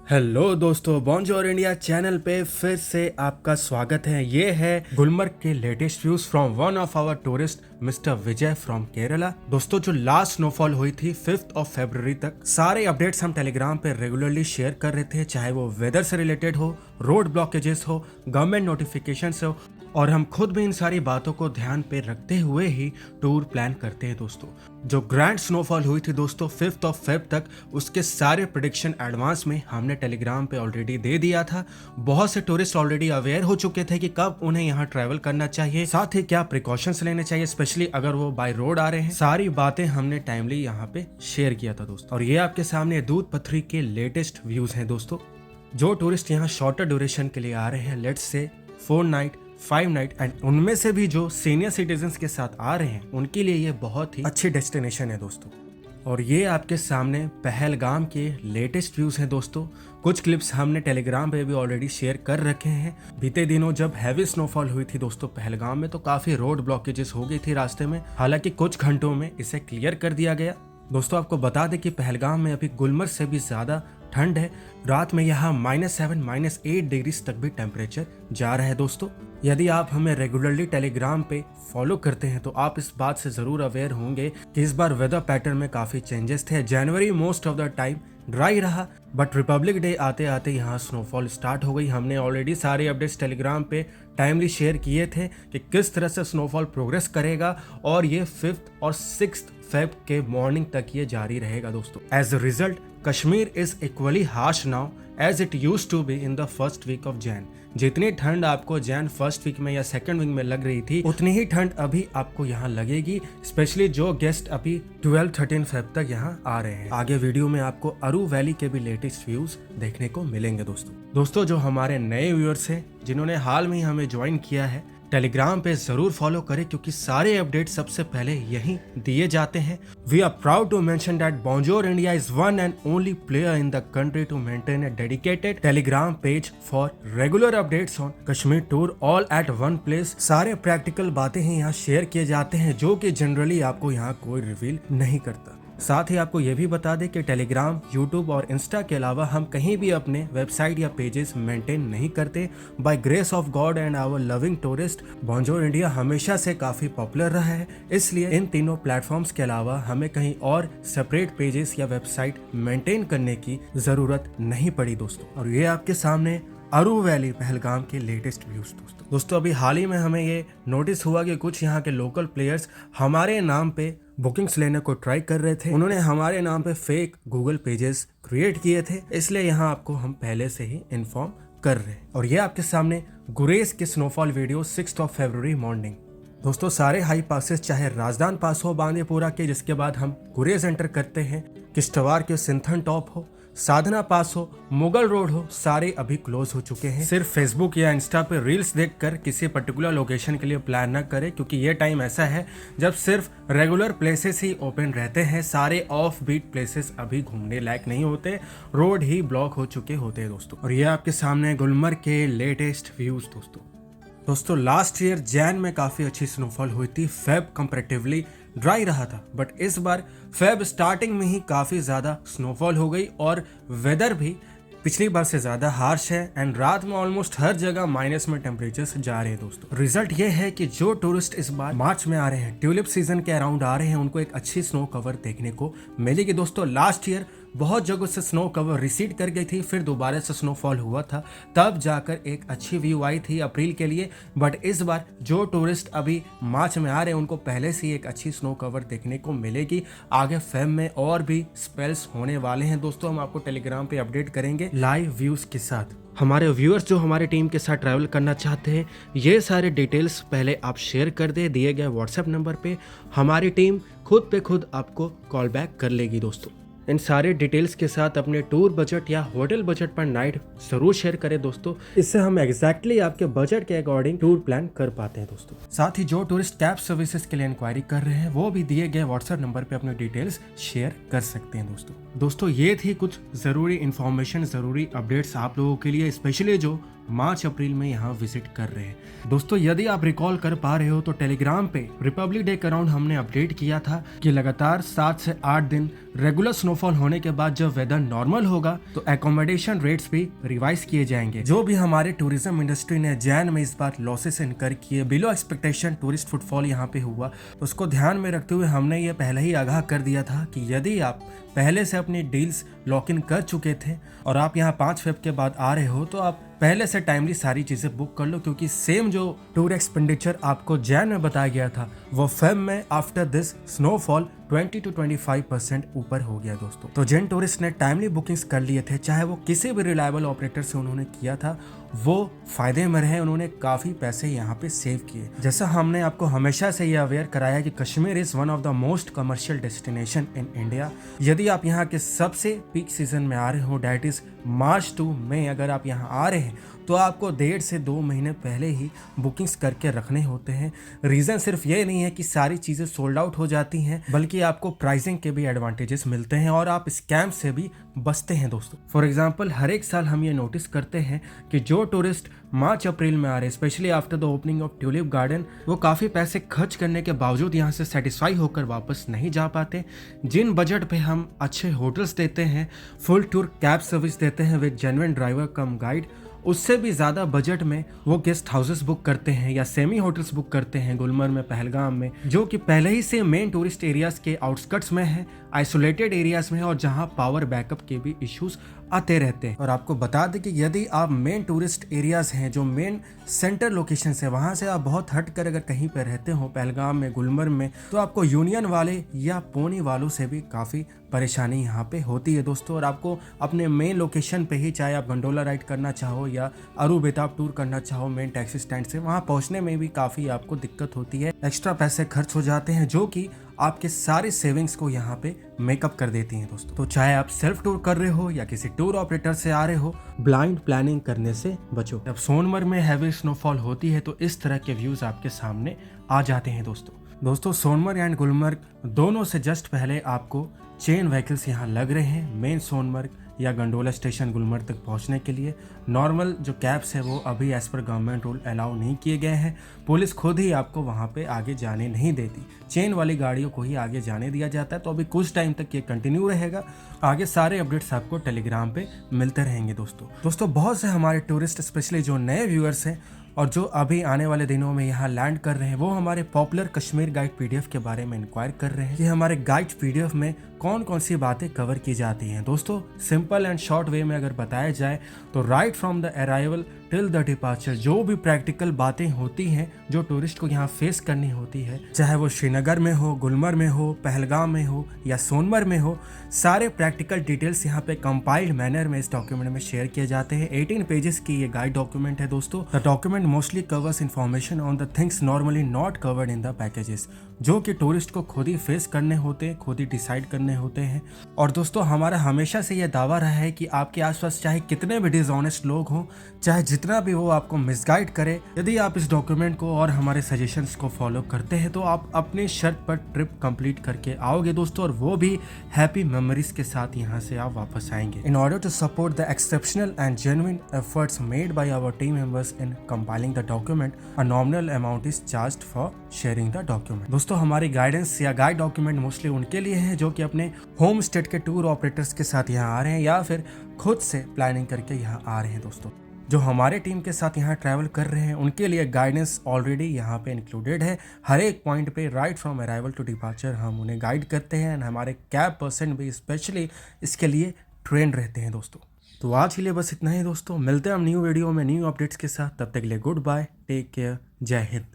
Hello दोस्तों, bonjour India channel पे फिर से आपका स्वागत है। ये है गुलमर्ग के latest views from one of our tourist mister Vijay from Kerala. दोस्तों, जो लास्ट स्नोफॉल हुई थी 5 फरवरी तक, सारे अपडेट्स हम टेलीग्राम पे रेगुलरली शेयर कर रहे थे, चाहे वो वेदर से रिलेटेड हो, रोड ब्लॉकेजेस हो, गवर्नमेंट नोटिफिकेशन हो, और हम खुद भी इन सारी बातों को ध्यान पे रखते हुए ही टूर प्लान करते हैं। दोस्तों, जो ग्रैंड स्नोफॉल हुई थी दोस्तों 5 फेब तक, उसके सारे प्रेडिक्शन एडवांस में हमने टेलीग्राम पे ऑलरेडी दे दिया था। बहुत से टूरिस्ट ऑलरेडी अवेयर हो चुके थे कि कब उन्हें यहाँ ट्रैवल करना चाहिए, साथ ही क्या प्रिकॉशंस लेने चाहिए, स्पेशली अगर वो बाय रोड आ रहे हैं। सारी बातें हमने टाइमली यहाँ पे शेयर किया था दोस्तों। और ये आपके सामने दूध पथरी के लेटेस्ट व्यूज हैं दोस्तों। जो टूरिस्ट यहाँ शॉर्टर ड्यूरेशन के लिए आ रहे हैं, let's say 4 night 5 night, and उनमें से भी जो सीनियर सिटीजन के साथ आ रहे हैं, उनके लिए ये बहुत ही अच्छी डेस्टिनेशन है दोस्तों। और ये आपके सामने पहलगाम के लेटेस्ट व्यूज हैं दोस्तों। कुछ क्लिप्स हमने टेलीग्राम पे भी ऑलरेडी शेयर कर रखे हैं। बीते दिनों जब हैवी स्नोफॉल हुई थी दोस्तों पहलगाम में, तो काफी रोड ब्लॉकेजेस हो गई थी रास्ते में। हालांकि कुछ घंटों में इसे क्लियर कर दिया गया। दोस्तों, आपको बता दें कि पहलगाम में अभी गुलमर्ग से भी ज्यादा ठंड है। रात में यहाँ -7 -8 डिग्री तक भी टेम्परेचर जा रहा है दोस्तों। यदि आप हमें रेगुलरली टेलीग्राम पे फॉलो करते हैं तो आप इस बात से जरूर अवेयर होंगे कि इस बार वेदर पैटर्न में काफी चेंजेस थे। जनवरी most of the time dry रहा, बट रिपब्लिक डे आते आते यहाँ स्नोफॉल स्टार्ट हो गई। हमने ऑलरेडी सारे अपडेट्स टेलीग्राम पे टाइमली शेयर किए थे कि किस तरह से स्नोफॉल प्रोग्रेस करेगा, और ये 5 और 6 फेब के मॉर्निंग तक ये जारी रहेगा दोस्तों। As a result, Kashmir is equally harsh now as it used to be in the first week of Jan. जितनी ठंड आपको जैन फर्स्ट वीक में या सेकंड वीक में लग रही थी, उतनी ही ठंड अभी आपको यहाँ लगेगी, स्पेशली जो गेस्ट अभी 12-13 फेब तक यहाँ आ रहे हैं। आगे वीडियो में आपको अरू वैली के भी लेटेस्ट व्यूज देखने को मिलेंगे दोस्तों। जो हमारे नए व्यूअर्स हैं, जिन्होंने हाल में ही हमें ज्वाइन किया है, टेलीग्राम पे जरूर फॉलो करें, क्योंकि सारे अपडेट सबसे पहले यहीं दिए जाते हैं। We are proud to mention that Bonjour India is one and only player in the country to maintain a dedicated Telegram page for regular updates on Kashmir tour, all at one place. सारे practical बातें ही यहाँ share किए जाते हैं, जो कि generally आपको यहाँ कोई रिवील नहीं करता। साथ ही आपको यह भी बता दें कि टेलीग्राम, यूट्यूब और इंस्टा के अलावा हम कहीं भी अपने वेबसाइट या पेजेस मेंटेन नहीं करते। By grace of God and our loving tourist, Bonjour India हमेशा से काफी पॉपुलर रहा है, इसलिए इन तीनों प्लेटफॉर्म्स के अलावा हमें कहीं और सेपरेट पेजेस या वेबसाइट मेंटेन करने की जरूरत नहीं पड़ी दोस्तों। और ये आपके सामने अरू वैली पहलगाम के लेटेस्ट व्यूज दोस्तों। अभी हाल ही में हमें ये नोटिस हुआ कि कुछ यहाँ के लोकल प्लेयर्स हमारे नाम पे बुकिंग्स लेने को ट्राई कर रहे थे। उन्होंने हमारे नाम पे फेक गूगल पेजेस क्रिएट किए थे, इसलिए यहाँ आपको हम पहले से ही इन्फॉर्म कर रहे हैं। और ये आपके सामने गुरेज के स्नोफॉल वीडियो 6 फरवरी मॉर्निंग। दोस्तों, सारे हाई पासेस, चाहे राजदान पास हो बांदीपुरा के, जिसके बाद हम गुरेज एंटर करते हैं, किश्तवाड़ के सिंथन टॉप हो, साधना पास हो, मुगल रोड हो, सारे अभी क्लोज हो चुके हैं। सिर्फ फेसबुक या इंस्टा पे रील्स देखकर किसी पर्टिकुलर लोकेशन के लिए प्लान न करें, क्योंकि ये टाइम ऐसा है जब सिर्फ रेगुलर प्लेसेस ही ओपन रहते हैं। सारे ऑफ बीट प्लेसेस अभी घूमने लायक नहीं होते, रोड ही ब्लॉक हो चुके होते हैं दोस्तों। और ये आपके सामने गुलमर्ग के लेटेस्ट व्यूज दोस्तों। लास्ट ईयर जैन में काफी अच्छी स्नोफॉल हुई थी, फेब कंपैरेटिवली ड्राई रहा था, बट इस बार फेब स्टार्टिंग में ही काफी ज्यादा स्नोफॉल हो गई, और वेदर भी पिछली बार से ज्यादा हार्श है, एंड रात में ऑलमोस्ट हर जगह माइनस में टेम्परेचर्स जा रहे हैं दोस्तों। रिजल्ट ये है कि जो टूरिस्ट इस बार मार्च में आ रहे हैं, ट्यूलिप सीजन के अराउंड आ रहे हैं, उनको एक अच्छी स्नो कवर देखने को मिलेगी दोस्तों। लास्ट ईयर बहुत जगहों से स्नो कवर रिसीड कर गई थी, फिर दोबारा से स्नोफॉल हुआ था, तब जाकर एक अच्छी व्यू आई थी अप्रैल के लिए। बट इस बार जो टूरिस्ट अभी मार्च में आ रहे हैं, उनको पहले से एक अच्छी स्नो कवर देखने को मिलेगी। आगे फेब में और भी स्पेल्स होने वाले हैं दोस्तों, हम आपको टेलीग्राम पे अपडेट करेंगे लाइव व्यूज के साथ। हमारे व्यूअर्स जो हमारे टीम के साथ ट्रैवल करना चाहते हैं, ये सारे डिटेल्स पहले आप शेयर कर दे दिए गए व्हाट्सएप नंबर पे। हमारी टीम खुद पे खुद आपको कॉल बैक कर लेगी दोस्तों। इन सारे डिटेल्स के साथ अपने टूर बजट या होटल बजट पर नाइट जरूर शेयर करें दोस्तों, इससे हम एग्जैक्टली आपके बजट के अकॉर्डिंग टूर प्लान कर पाते हैं दोस्तों। साथ ही जो टूरिस्ट कैब सर्विसेज के लिए इंक्वायरी कर रहे हैं, वो भी दिए गए व्हाट्सएप नंबर पे अपनी डिटेल्स शेयर कर सकते हैं दोस्तों। ये थी कुछ जरूरी इंफॉर्मेशन, जरूरी अपडेट्स आप लोगों के लिए, स्पेशली जो मार्च अप्रैल में यहाँ विजिट कर रहे हैं दोस्तों। यदि आप रिकॉल कर पा रहे हो तो टेलीग्राम पे रिपब्लिक डे के अराउंड हमने अपडेट किया था कि लगातार 7 से 8 दिन रेगुलर स्नोफॉल होने के बाद जब वेदर नॉर्मल होगा तो एकोमोडेशन रेट्स भी रिवाइज किए जाएंगे। जो भी हमारे टूरिज्म इंडस्ट्री ने जैन में इस बार लॉसेस इनकर किए, बिलो एक्सपेक्टेशन टूरिस्ट फुटफॉल यहाँ पे हुआ, तो उसको ध्यान में रखते हुए हमने ये पहले ही आगाह कर दिया था कि यदि आप पहले से अपनी डील्स लॉक इन कर चुके थे और आप यहाँ 5 फेब के बाद आ रहे हो तो आप पहले से टाइमली सारी चीजें बुक कर लो, क्योंकि सेम जो टूर एक्सपेंडिचर आपको जैन में बताया गया था वो फेब में आफ्टर दिस स्नोफॉल 20 to 25% ऊपर हो गया दोस्तों। तो जिन टूरिस्ट ने टाइमली बुकिंग्स कर लिए थे, चाहे वो किसी भी रिलायबल ऑपरेटर से उन्होंने किया था, वो फायदे में रहे, उन्होंने काफी पैसे यहाँ पे सेव किए। जैसा हमने आपको हमेशा से ये अवेयर कराया कि Kashmir is one of the most commercial destination in India. यदि आप यहाँ के सबसे पीक सीजन में आ रहे हो, डेट इज मार्च टू मई, अगर आप यहाँ आ रहे हैं तो आपको 1.5 से 2 महीने पहले ही बुकिंग्स करके रखने होते हैं। रीज़न सिर्फ ये नहीं है कि सारी चीज़ें सोल्ड आउट हो जाती हैं, बल्कि आपको प्राइसिंग के भी एडवांटेजेस मिलते हैं और आप स्कैम से भी बचते हैं दोस्तों। फॉर एग्जांपल, हर एक साल हम ये नोटिस करते हैं कि जो टूरिस्ट मार्च अप्रैल में आ रहे हैं, specially after the opening of tulip garden, वो काफ़ी पैसे खर्च करने के बावजूद यहाँ से सेटिस्फाई होकर वापस नहीं जा पाते। जिन बजट पे हम अच्छे होटल्स देते हैं, फुल टूर कैब सर्विस देते हैं with genuine driver come guide, उससे भी ज़्यादा बजट में वो गेस्ट हाउसेस बुक करते हैं या सेमी होटल्स बुक करते हैं गुलमर्ग में, पहलगाम में, जो कि पहले ही से मेन टूरिस्ट एरियाज के आउटस्कर्ट्स में है, आइसोलेटेड एरियाज में है और जहां पावर बैकअप के भी इश्यूज आते रहते हैं। और आपको बता दें कि यदि आप मेन टूरिस्ट एरियाज हैं, जो मेन सेंटर लोकेशन है, वहां से आप बहुत हट कर अगर कहीं पर रहते हो, पहलगाम में, गुलमर्ग में, तो आपको यूनियन वाले या पोनी वालों से भी काफ़ी परेशानी यहाँ पे होती है दोस्तों। और आपको अपने मेन लोकेशन पे ही, चाहे आप गंडोला राइड करना चाहो या अरू बेताब टूर करना चाहो मेन टैक्सी स्टैंड से, वहाँ पहुँचने में भी काफ़ी आपको दिक्कत होती है। एक्स्ट्रा पैसे खर्च हो जाते हैं जो कि आपके सारे सेविंग्स को यहाँ पे मेकअप कर देती हैं दोस्तों। तो चाहे आप सेल्फ टूर कर रहे हो या किसी टूर ऑपरेटर से आ रहे हो, ब्लाइंड प्लानिंग करने से बचो। जब सोनमर्ग में हैवी स्नोफॉल होती है तो इस तरह के व्यूज आपके सामने आ जाते हैं दोस्तों। सोनमर्ग एंड गुलमर्ग दोनों से जस्ट पहले आपको चेन व्हीकल्स यहाँ लग रहे हैं मेन सोनमर्ग या गंडोला स्टेशन गुलमर्ग तक पहुंचने के लिए। नॉर्मल जो कैब्स है वो अभी as per government rule allow नहीं किए गए हैं। पुलिस खुद ही आपको वहां पे आगे जाने नहीं देती, चेन वाली गाड़ियों को ही आगे जाने दिया जाता है। तो अभी कुछ टाइम तक ये कंटिन्यू रहेगा, आगे सारे अपडेट्स आपको टेलीग्राम पे मिलते रहेंगे दोस्तों। बहुत से हमारे टूरिस्ट, स्पेशली जो नए व्यूअर्स हैं और जो अभी आने वाले दिनों में यहाँ लैंड कर रहे हैं, वो हमारे पॉपुलर कश्मीर गाइड पीडीएफ के बारे में इंक्वायर कर रहे हैं कि हमारे गाइड पीडीएफ में कौन कौन सी बातें कवर की जाती हैं। दोस्तों, सिंपल एंड शॉर्ट वे में अगर बताया जाए तो right from the arrival till the departure, जो भी प्रैक्टिकल बातें होती हैं जो टूरिस्ट को यहाँ फेस करनी होती है, चाहे वो श्रीनगर में हो, गुलमर्ग में हो, पहलगाम में हो या सोनमर्ग में हो, सारे प्रैक्टिकल डिटेल्स यहाँ पे कंपाइल्ड मैनर में इस डॉक्यूमेंट में शेयर किए जाते हैं। 18 पेजेस की ये गाइड डॉक्यूमेंट है दोस्तों। The document mostly covers information on the things normally not covered in the packages, जो कि टूरिस्ट को खुद ही फेस करने होते हैं, खुद ही डिसाइड करने होते हैं। और दोस्तों, हमारा हमेशा से यह दावा रहा है कि आपके आसपास चाहे कितने भी डिसऑनेस्ट लोग हों, चाहे जितना भी वो आपको मिसगाइड करे, यदि आप इस डॉक्यूमेंट को और हमारे सजेशंस को फॉलो करते हैं तो आप अपनी शर्त पर ट्रिप कंप्लीट करके आओगे दोस्तों, और वो भी हैप्पी मेमोरीज के साथ यहाँ से आप वापस आएंगे। In order to support the exceptional and genuine efforts made by our team members in compiling the document, a nominal amount is charged for sharing the document. दोस्तों, हमारी गाइडेंस या गाइड डॉक्यूमेंट मोस्टली उनके लिए है जो कि अपने home state के टूर ऑपरेटर्स के साथ यहाँ आ रहे हैं या फिर खुद से प्लानिंग करके यहाँ आ रहे हैं दोस्तों। जो हमारे टीम के साथ यहाँ ट्रैवल कर रहे हैं उनके लिए गाइडेंस ऑलरेडी यहाँ पे इंक्लूडेड है। हर एक पॉइंट पे right from arrival to departure हम उन्हें गाइड करते हैं एंड हमारे कैब पर्सन भी स्पेशली इसके लिए ट्रेंड रहते हैं दोस्तों। तो आज के लिए बस इतना ही दोस्तों, मिलते हैं हम न्यू वीडियो में न्यू अपडेट्स के साथ। तब तक के लिए गुड बाय, टेक केयर, जय हिंद।